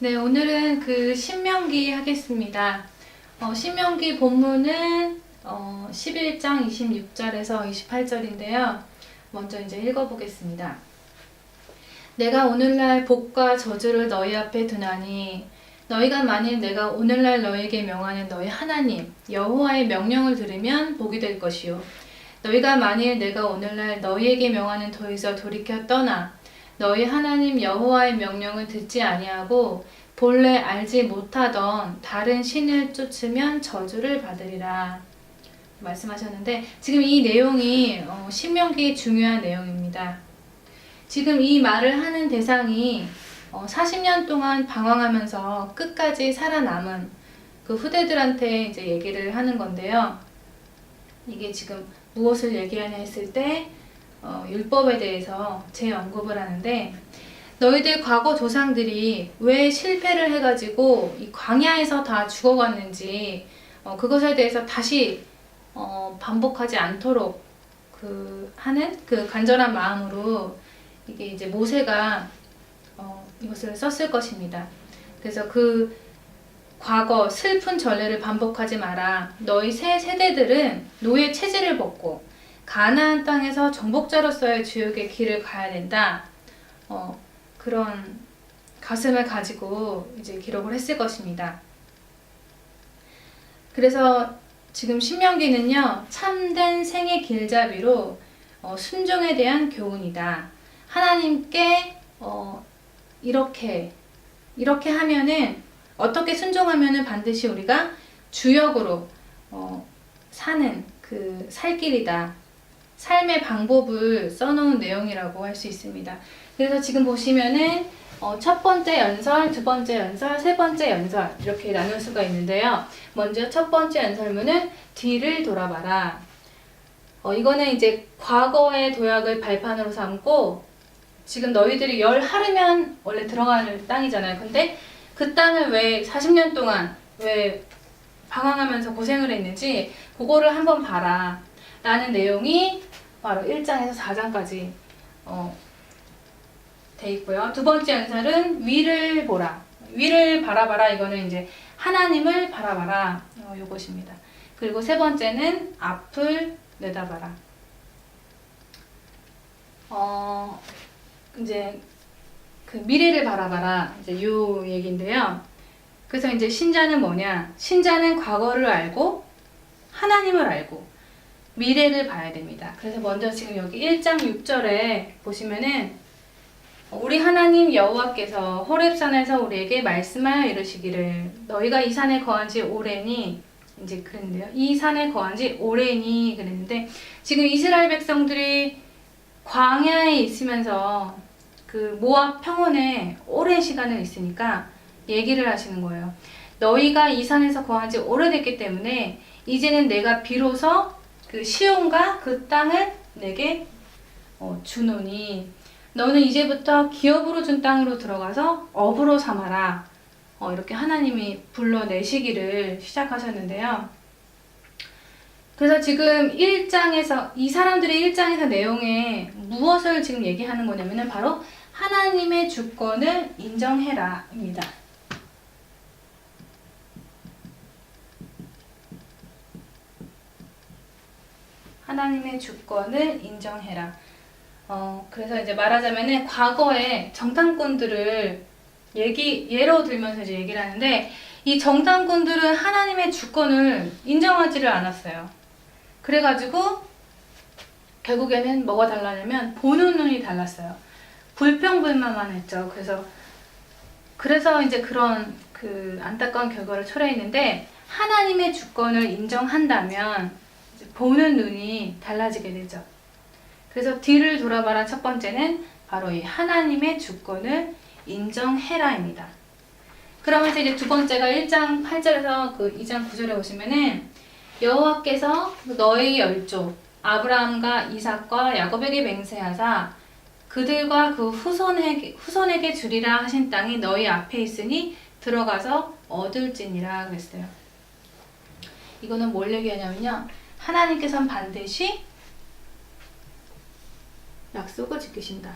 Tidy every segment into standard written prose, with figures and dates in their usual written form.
네, 오늘은 그 신명기 하겠습니다. 신명기 본문은 11장 26절에서 28절인데요. 먼저 이제 읽어보겠습니다. 내가 오늘날 복과 저주를 너희 앞에 두나니 너희가 만일 내가 오늘날 너희에게 명하는 너희 하나님 여호와의 명령을 들으면 복이 될 것이요 너희가 만일 내가 오늘날 너희에게 명하는 도에서 돌이켜 떠나 너희 하나님 여호와의 명령을 듣지 아니하고 본래 알지 못하던 다른 신을 쫓으면 저주를 받으리라 말씀하셨는데, 지금 이 내용이 신명기의 중요한 내용입니다. 지금 이 말을 하는 대상이 40년 동안 방황하면서 끝까지 살아남은 그 후대들한테 이제 얘기를 하는 건데요. 이게 지금 무엇을 얘기하냐 했을 때 율법에 대해서 재언급을 하는데, 너희들 과거 조상들이 왜 실패를 해가지고 이 광야에서 다 죽어갔는지 그것에 대해서 다시 반복하지 않도록 하는 그 간절한 마음으로 이게 이제 모세가 이것을 썼을 것입니다. 그래서 그 과거 슬픈 전례를 반복하지 마라. 너희 새 세대들은 노예 체질을 벗고 가나안 땅에서 정복자로서의 주역의 길을 가야 된다. 그런 가슴을 가지고 이제 기록을 했을 것입니다. 그래서 지금 신명기는요, 참된 생의 길잡이로 순종에 대한 교훈이다. 하나님께 이렇게 하면은, 어떻게 순종하면은 반드시 우리가 주역으로 사는 그 살 길이다. 삶의 방법을 써놓은 내용이라고 할 수 있습니다. 그래서 지금 보시면은 첫 번째 연설, 두 번째 연설, 세 번째 연설 이렇게 나눌 수가 있는데요. 먼저 첫 번째 연설문은 뒤를 돌아봐라. 이거는 이제 과거의 도약을 발판으로 삼고, 지금 너희들이 열 하루면 원래 들어갈 땅이잖아요. 근데 그 땅을 왜 40년 동안 왜 방황하면서 고생을 했는지 그거를 한번 봐라 라는 내용이 바로 1장에서 4장까지 돼 있고요. 두 번째 연설은 위를 보라. 위를 바라봐라. 이거는 이제 하나님을 바라봐라. 요것입니다. 그리고 세 번째는 앞을 내다봐라. 이제 그 미래를 바라봐라. 이제 요 얘기인데요. 그래서 이제 신자는 뭐냐? 신자는 과거를 알고 하나님을 알고 미래를 봐야 됩니다. 그래서 먼저 지금 여기 1장 6절에 보시면은 우리 하나님 여호와께서 호렙산에서 우리에게 말씀하여 이르시기를 너희가 이 산에 거한 지 오래니, 이제 그랬는데요. 이 산에 거한 지 오래니 그랬는데, 지금 이스라엘 백성들이 광야에 있으면서 그 모압 평원에 오랜 시간을 있으니까 얘기를 하시는 거예요. 너희가 이 산에서 거한 지 오래됐기 때문에 이제는 내가 비로소 그 시온과 그 땅을 내게 주노니 너는 이제부터 기업으로 준 땅으로 들어가서 업으로 삼아라. 이렇게 하나님이 불러내시기를 시작하셨는데요. 그래서 지금 1장에서 이 사람들의 1장에서 내용에 무엇을 지금 얘기하는 거냐면은 바로 하나님의 주권을 인정해라 입니다. 하나님의 주권을 인정해라. 그래서 이제 말하자면은 과거에 정탐꾼들을 예로 들면서 이제 얘기를 하는데, 이 정탐꾼들은 하나님의 주권을 인정하지를 않았어요. 그래가지고 결국에는 뭐가 달라냐면 보는 눈이 달랐어요. 불평불만만 했죠. 그래서 이제 그런 그 안타까운 결과를 초래했는데, 하나님의 주권을 인정한다면 이제 보는 눈이 달라지게 되죠. 그래서 뒤를 돌아봐라 첫 번째는 바로 이 하나님의 주권을 인정해라입니다. 그러면서 이제 두 번째가 1장 8절에서 그 2장 9절에 보시면은 여호와께서 너희 열조 아브라함과 이삭과 야곱에게 맹세하사 그들과 그 후손에게 주리라 하신 땅이 너희 앞에 있으니 들어가서 얻을지니라 그랬어요. 이거는 뭘 얘기하냐면요, 하나님께서는 반드시 약속을 지키신다.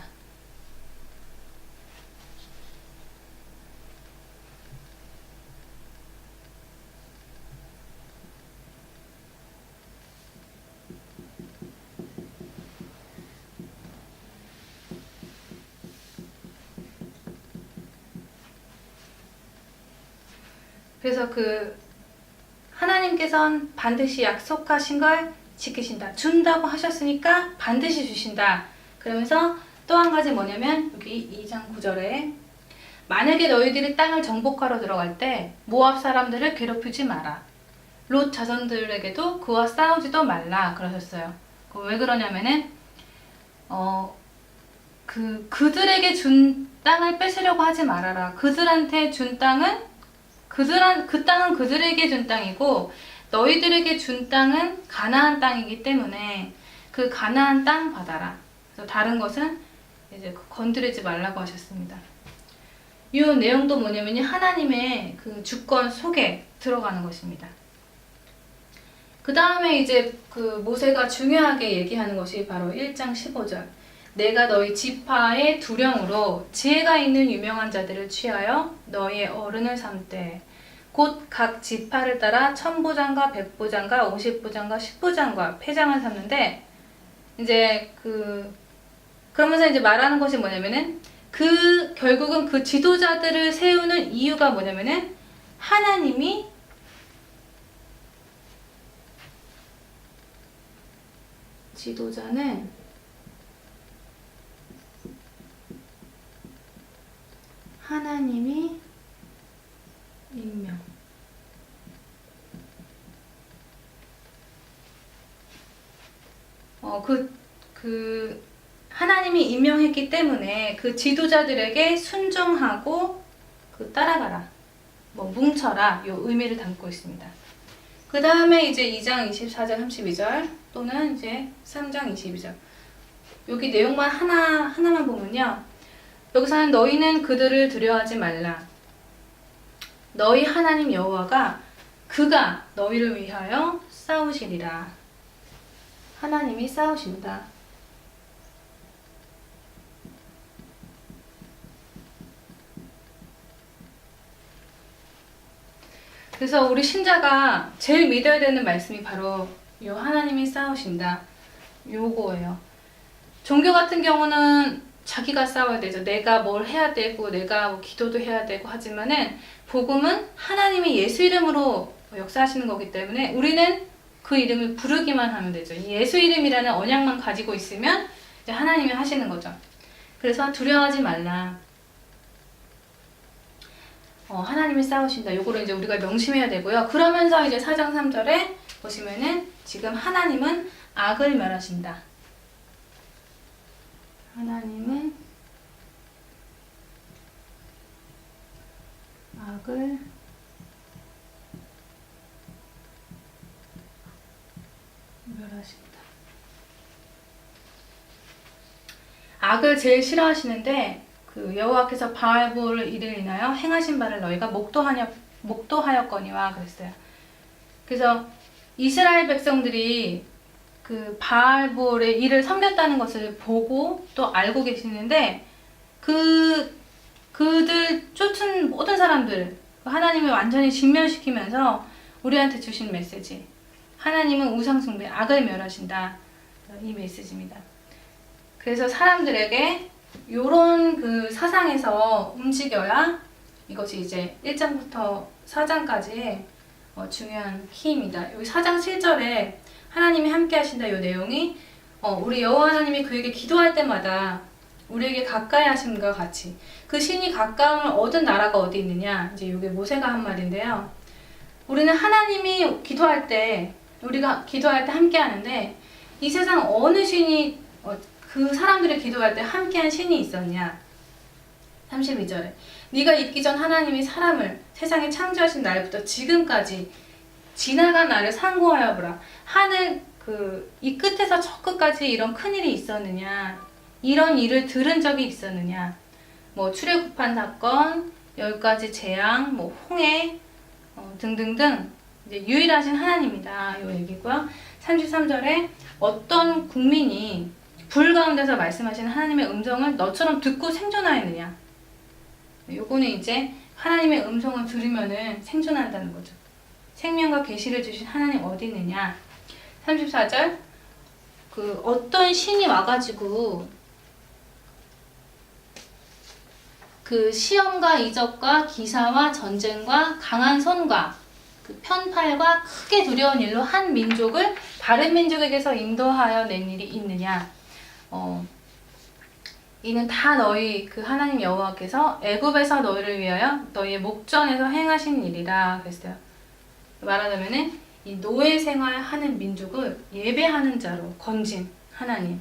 그래서 하나님께서는 반드시 약속하신 걸 지키신다. 준다고 하셨으니까 반드시 주신다. 그러면서 또 한 가지 뭐냐면 여기 2장 9절에 만약에 너희들이 땅을 정복하러 들어갈 때 모압 사람들을 괴롭히지 마라. 롯 자손들에게도 그와 싸우지도 말라 그러셨어요. 왜 그러냐면은 그들에게 준 땅을 뺏으려고 하지 말아라. 그들한테 준 땅은 그 땅은 그들에게 준 땅이고 너희들에게 준 땅은 가나안 땅이기 때문에 그 가나안 땅 받아라. 그래서 다른 것은 이제 건드리지 말라고 하셨습니다. 이 내용도 뭐냐면요, 하나님의 그 주권 속에 들어가는 것입니다. 그 다음에 이제 모세가 중요하게 얘기하는 것이 바로 1장 15절. 내가 너희 지파의 두령으로 지혜가 있는 유명한 자들을 취하여 너희의 어른을 삼되 곧 각 지파를 따라 천부장과 백부장과 50부장과 10부장과 패장을 삼는데 이제 그러면서 이제 말하는 것이 뭐냐면은 결국은 그 지도자들을 세우는 이유가 뭐냐면은 하나님이 지도자는 하나님이 임명. 하나님이 임명했기 때문에 그 지도자들에게 순종하고 따라가라. 뭉쳐라. 요 의미를 담고 있습니다. 그 다음에 이제 2장 24절 32절 또는 이제 3장 22절. 여기 내용만 하나만 보면요. 여기서는 너희는 그들을 두려워하지 말라. 너희 하나님 여호와가 그가 너희를 위하여 싸우시리라. 하나님이 싸우신다. 그래서 우리 신자가 제일 믿어야 되는 말씀이 바로 요 하나님이 싸우신다. 요거예요. 종교 같은 경우는 자기가 싸워야 되죠. 내가 뭘 해야 되고 내가 뭐 기도도 해야 되고 하지만은 복음은 하나님이 예수 이름으로 역사하시는 거기 때문에 우리는 그 이름을 부르기만 하면 되죠. 이 예수 이름이라는 언약만 가지고 있으면 이제 하나님이 하시는 거죠. 그래서 두려워하지 말라. 하나님이 싸우신다. 요거를 이제 우리가 명심해야 되고요. 그러면서 이제 4장 3절에 보시면은 지금 하나님은 악을 멸하신다. 하나님은 악을 멸하신다. 악을 제일 싫어하시는데 여호와께서 바알볼을 이를 인하여 행하신 바를 너희가 목도하였거니와 그랬어요. 그래서 이스라엘 백성들이 바알볼의 일을 섬겼다는 것을 보고 또 알고 계시는데 그들 쫓은 모든 사람들 하나님이 완전히 진멸시키면서 우리한테 주신 메시지, 하나님은 우상숭배, 악을 멸하신다, 이 메시지입니다. 그래서 사람들에게 요런 사상에서 움직여야 이것이 이제 1장부터 4장까지의 중요한 키입니다. 여기 4장 7절에 하나님이 함께 하신다 요 내용이 우리 여호와 하나님이 그에게 기도할 때마다 우리에게 가까이 하심과 같이 그 신이 가까움을 얻은 나라가 어디 있느냐, 이제 이게 모세가 한 말인데요. 우리는 하나님이 기도할 때, 우리가 기도할 때 함께 하는데 이 세상 어느 신이 그 사람들이 기도할 때 함께한 신이 있었냐. 32절에 네가 있기 전 하나님이 사람을 세상에 창조하신 날부터 지금까지 지나간 날을 상고하여 보라. 하늘 이 끝에서 저 끝까지 이런 큰일이 있었느냐, 이런 일을 들은 적이 있었느냐, 출애굽한 사건, 10가지 재앙, 홍해 등등등 이제 유일하신 하나님이다 요 얘기고요. 33절에 어떤 국민이 불 가운데서 말씀하시는 하나님의 음성을 너처럼 듣고 생존하였느냐. 요거는 이제 하나님의 음성을 들으면은 생존한다는 거죠. 생명과 계시를 주신 하나님 어디 있느냐. 34절 어떤 신이 와가지고 그 시험과 이적과 기사와 전쟁과 강한 손과 그 편팔과 크게 두려운 일로 한 민족을 다른 민족에게서 인도하여 낸 일이 있느냐? 이는 다 너희 그 하나님 여호와께서 애굽에서 너희를 위하여 너희의 목전에서 행하신 일이라 그랬어요. 말하자면은 이 노예 생활하는 민족을 예배하는 자로 건진 하나님.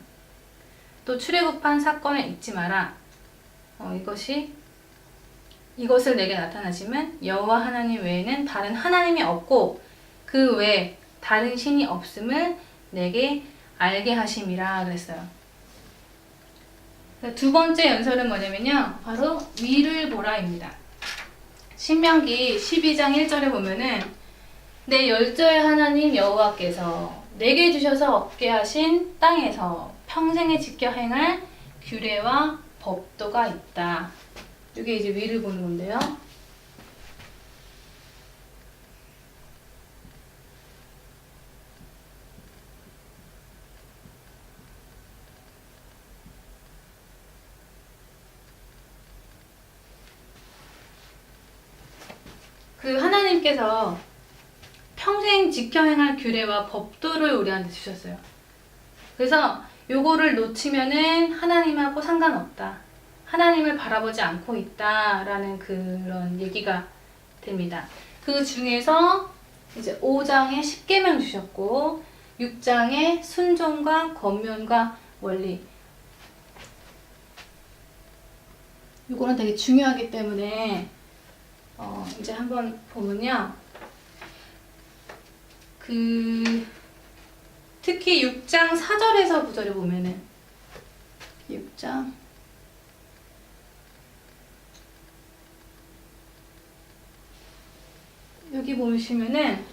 또 출애굽한 사건을 잊지 마라. 이것을 내게 나타나시면 여호와 하나님 외에는 다른 하나님이 없고 그 외에 다른 신이 없음을 내게 알게 하심이라 그랬어요. 두 번째 연설은 뭐냐면요, 바로 위를 보라입니다. 신명기 12장 1절에 보면은 내 열조의 하나님 여호와께서 내게 주셔서 얻게 하신 땅에서 평생에 지켜 행할 규례와 법도가 있다. 이게 이제 위를 보는 건데요. 그 하나님께서 평생 지켜 행할 규례와 법도를 우리한테 주셨어요. 그래서 요거를 놓치면은 하나님하고 상관없다. 하나님을 바라보지 않고 있다라는 그런 얘기가 됩니다. 그 중에서 이제 5장에 10계명 주셨고 6장에 순종과 권면과 원리, 요거는 되게 중요하기 때문에 이제 한번 보면요, 특히 6장 4절에서 9절에 보면은 6장 여기 보시면은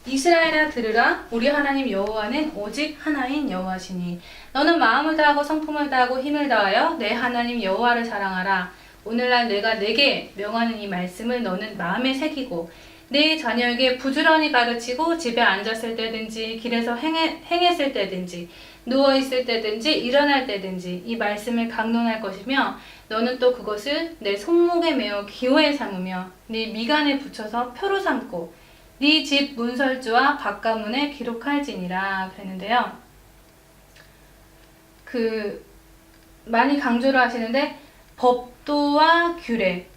이스라엘아 들으라, 우리 하나님 여호와는 오직 하나인 여호와시니 너는 마음을 다하고 성품을 다하고 힘을 다하여 내 하나님 여호와를 사랑하라. 오늘날 내가 내게 명하는 이 말씀을 너는 마음에 새기고 내 자녀에게 부지런히 가르치고 집에 앉았을 때든지 길에서 행했을 때든지 누워있을 때든지 일어날 때든지 이 말씀을 강론할 것이며 너는 또 그것을 내 손목에 메어 기호에 삼으며 네 미간에 붙여서 표로 삼고 네 집 문설주와 바깥문에 기록할지니라 그랬는데요. 많이 강조를 하시는데 법도와 규례,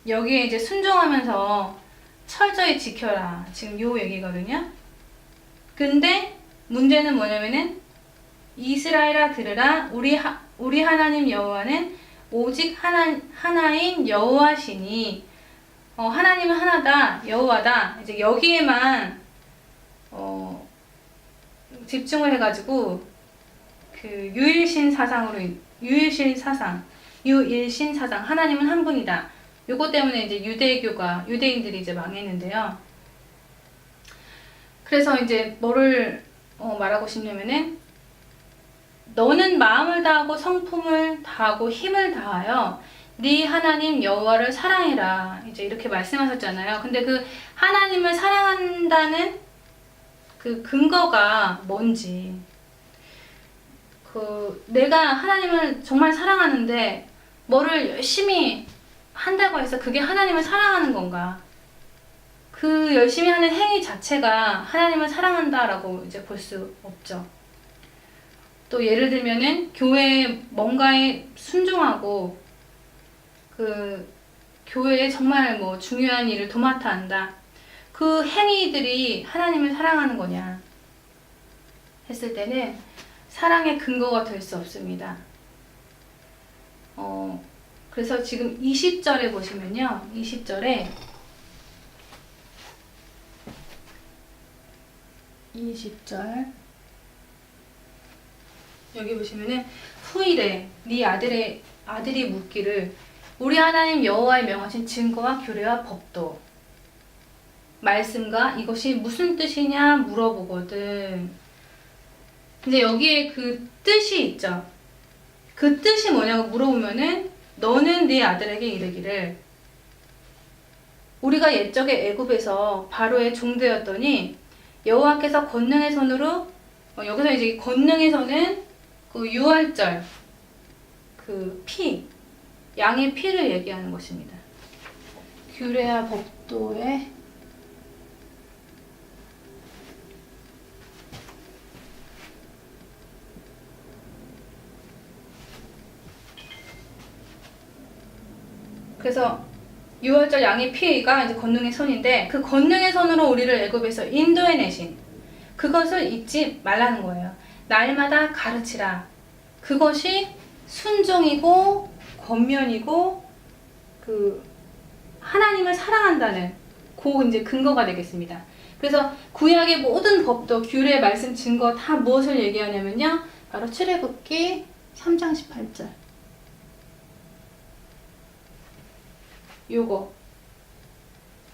여기에 이제 순종하면서 철저히 지켜라, 지금 요 얘기거든요. 근데 문제는 뭐냐면은 이스라엘아 들으라, 우리 하나님 여호와는 오직 하나인 여호와시니, 하나님은 하나다, 여호와다. 이제 여기에만 집중을 해가지고 그 유일신 사상, 하나님은 한 분이다. 요거 때문에 이제 유대인들이 이제 망했는데요. 그래서 이제 뭐를 말하고 싶냐면은 너는 마음을 다하고 성품을 다하고 힘을 다하여 네 하나님 여호와를 사랑해라. 이제 이렇게 말씀하셨잖아요. 근데 그 하나님을 사랑한다는 그 근거가 뭔지, 내가 하나님을 정말 사랑하는데 뭐를 열심히 한다고 해서 그게 하나님을 사랑하는 건가? 그 열심히 하는 행위 자체가 하나님을 사랑한다라고 이제 볼 수 없죠. 또 예를 들면은 교회에 뭔가에 순종하고 교회에 정말 뭐 중요한 일을 도맡아 한다. 그 행위들이 하나님을 사랑하는 거냐 했을 때는 사랑의 근거가 될 수 없습니다. 그래서 지금 20절에 보시면요. 20절 여기 보시면은 후일에 네 아들이 묻기를 우리 하나님 여호와의 명하신 증거와 규례와 법도 말씀과 이것이 무슨 뜻이냐 물어보거든. 근데 여기에 그 뜻이 있죠. 그 뜻이 뭐냐고 물어보면은 너는 네 아들에게 이르기를 우리가 옛적에 애굽에서 바로의 종되었더니 여호와께서 권능의 손으로, 여기서 이제 권능의 손은 그 유월절 그 피, 양의 피를 얘기하는 것입니다. 규례와 법도의 그래서 6월절 양의 피가 이제 권능의 손인데, 그 권능의 손으로 우리를 애굽에서 인도해 내신 그것을 잊지 말라는 거예요. 날마다 가르치라. 그것이 순종이고 권면이고 그 하나님을 사랑한다는 그 이제 근거가 되겠습니다. 그래서 구약의 모든 법도, 규례, 말씀, 증거 다 무엇을 얘기하냐면요, 바로 출애굽기 3장 18절.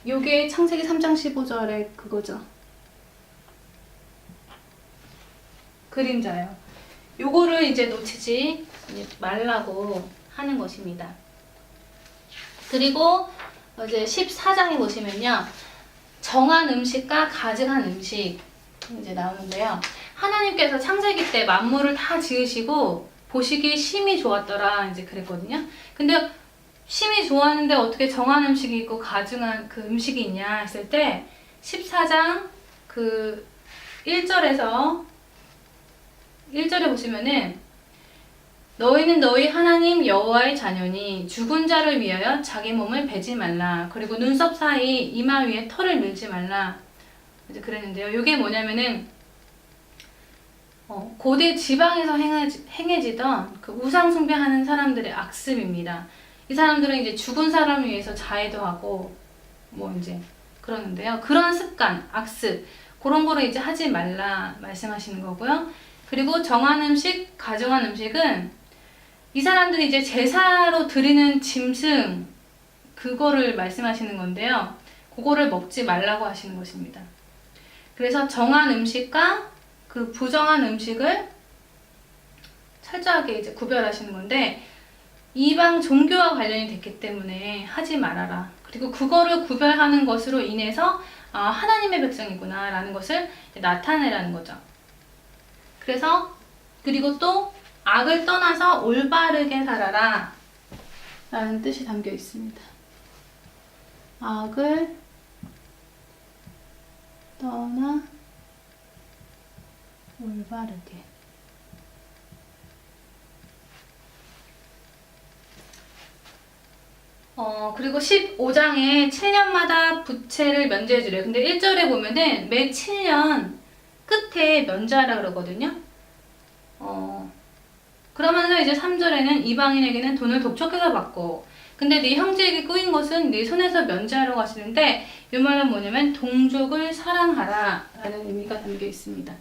요게 창세기 3장 15절의 그거죠. 그림자요. 요거를 이제 놓치지 말라고 하는 것입니다. 그리고 이제 14장에 보시면요, 정한 음식과 가증한 음식 이제 나오는데요. 하나님께서 창세기 때 만물을 다 지으시고 보시기에 심히 좋았더라 이제 그랬거든요. 근데 심히 좋았는데 어떻게 정한 음식이 있고 가증한 그 음식이 있냐 했을 때, 14장 그 1절에 보시면은, 너희는 너희 하나님 여호와의 자녀니 죽은 자를 위하여 자기 몸을 베지 말라. 그리고 눈썹 사이 이마 위에 털을 밀지 말라. 이제 그랬는데요. 이게 뭐냐면은 고대 지방에서 행해지던 그 우상 숭배하는 사람들의 악습입니다. 이 사람들은 이제 죽은 사람을 위해서 자해도 하고 뭐 이제 그러는데요. 그런 습관, 악습, 그런 거를 이제 하지 말라 말씀하시는 거고요. 그리고 정한 음식, 가증한 음식은 이 사람들이 이제 제사로 드리는 짐승, 그거를 말씀하시는 건데요. 그거를 먹지 말라고 하시는 것입니다. 그래서 정한 음식과 그 부정한 음식을 철저하게 이제 구별하시는 건데, 이방 종교와 관련이 됐기 때문에 하지 말아라. 그리고 그거를 구별하는 것으로 인해서 하나님의 백성이구나 라는 것을 나타내라는 거죠. 그래서 그리고 또 악을 떠나서 올바르게 살아라 라는 뜻이 담겨 있습니다. 악을 떠나 올바르게. 그리고 15장에 7년마다 부채를 면제해 주래요. 근데 1절에 보면은 매 7년 끝에 면제하라 그러거든요. 그러면서 이제 3절에는 이방인에게는 돈을 독촉해서 받고, 근데 네 형제에게 꾸인 것은 네 손에서 면제하라고 하시는데, 이 말은 뭐냐면 동족을 사랑하라 라는 의미가 담겨 있습니다.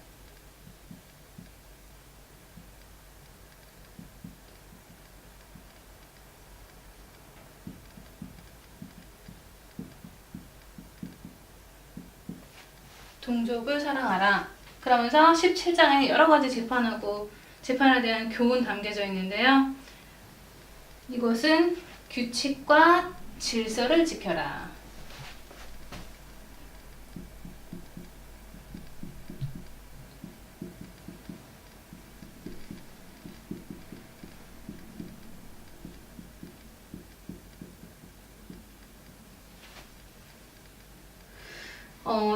동족을 사랑하라. 그러면서 17장에 여러 가지 재판에 대한 교훈 담겨져 있는데요. 이것은 규칙과 질서를 지켜라.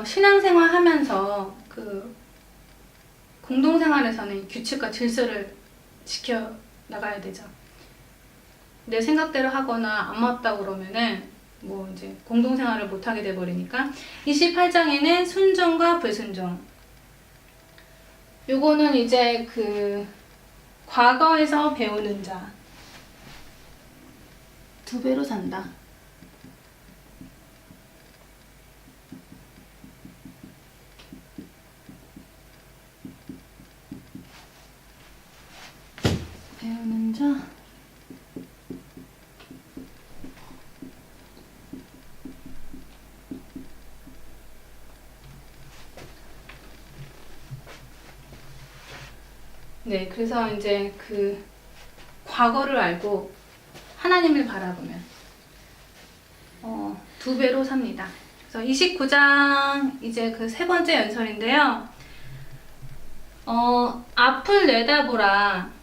신앙생활 하면서 그 공동생활에서는 규칙과 질서를 지켜 나가야 되죠. 내 생각대로 하거나 안 맞다고 그러면은 뭐 이제 공동생활을 못 하게 돼 버리니까. 28장에는 순종과 불순종. 요거는 이제 그 과거에서 배우는 자 2배로 산다. 배우는 자. 네, 그래서 이제 그 과거를 알고 하나님을 바라보면 2배로 삽니다. 그래서 29장 이제 그 3번째 연설인데요. 앞을 내다보라.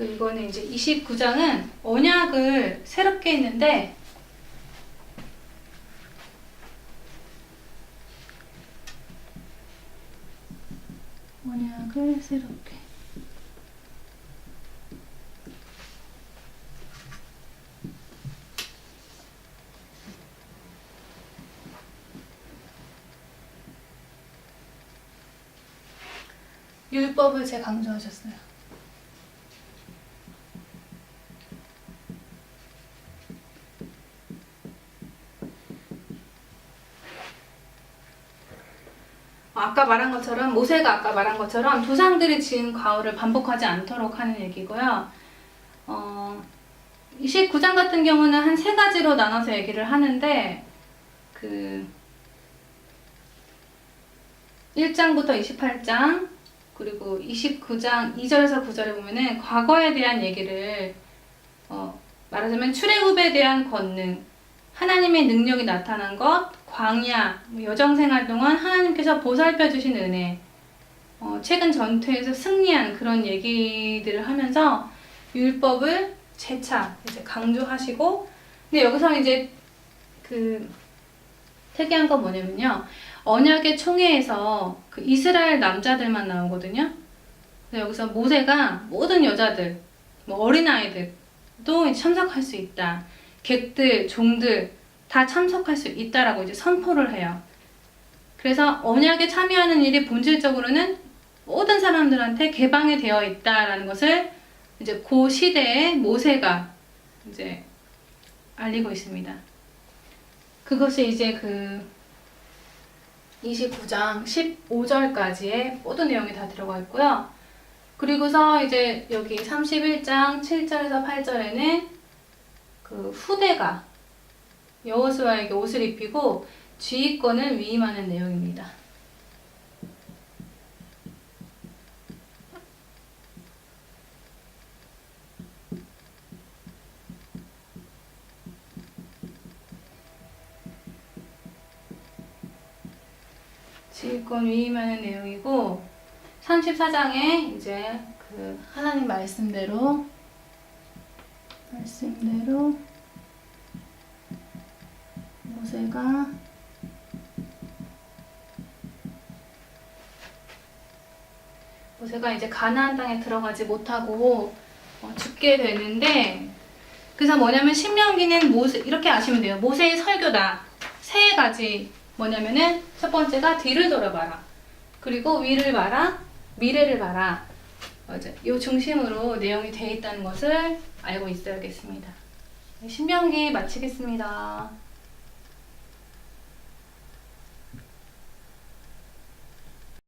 이거는 이제 29장은 언약을 새롭게 했는데, 언약을 새롭게. 율법을 재강조하셨어요. 모세가 아까 말한 것처럼 조상들이 지은 과오를 반복하지 않도록 하는 얘기고요. 29장 같은 경우는 한 3가지로 나눠서 얘기를 하는데, 1장부터 28장, 그리고 29장 2절에서 9절에 보면은 과거에 대한 얘기를, 말하자면 출애굽에 대한 권능, 하나님의 능력이 나타난 것, 광야, 여정생활 동안 하나님께서 보살펴 주신 은혜, 최근 전투에서 승리한 그런 얘기들을 하면서 율법을 재차 이제 강조하시고, 근데 여기서 이제 특이한 건 뭐냐면요, 언약의 총회에서 이스라엘 남자들만 나오거든요. 그래서 여기서 모세가 모든 여자들, 어린아이들도 참석할 수 있다. 객들, 종들 다 참석할 수 있다라고 이제 선포를 해요. 그래서 언약에 참여하는 일이 본질적으로는 모든 사람들한테 개방이 되어 있다라는 것을 이제 그 시대에 모세가 이제 알리고 있습니다. 그것이 이제 29장 15절까지의 모든 내용이 다 들어가 있고요. 그리고서 이제 여기 31장 7절에서 8절에는 후대가 여호수아에게 옷을 입히고 지휘권을 위임하는 내용입니다. 지휘권 위임하는 내용이고, 34장에 이제 하나님 말씀대로 모세가 이제 가나안 땅에 들어가지 못하고 죽게 되는데, 그래서 뭐냐면 신명기는 이렇게 아시면 돼요. 모세의 설교다. 3가지 뭐냐면은 첫 번째가 뒤를 돌아봐라. 그리고 위를 봐라. 미래를 봐라. 이 중심으로 내용이 되어 있다는 것을 알고 있어야겠습니다. 신명기 마치겠습니다.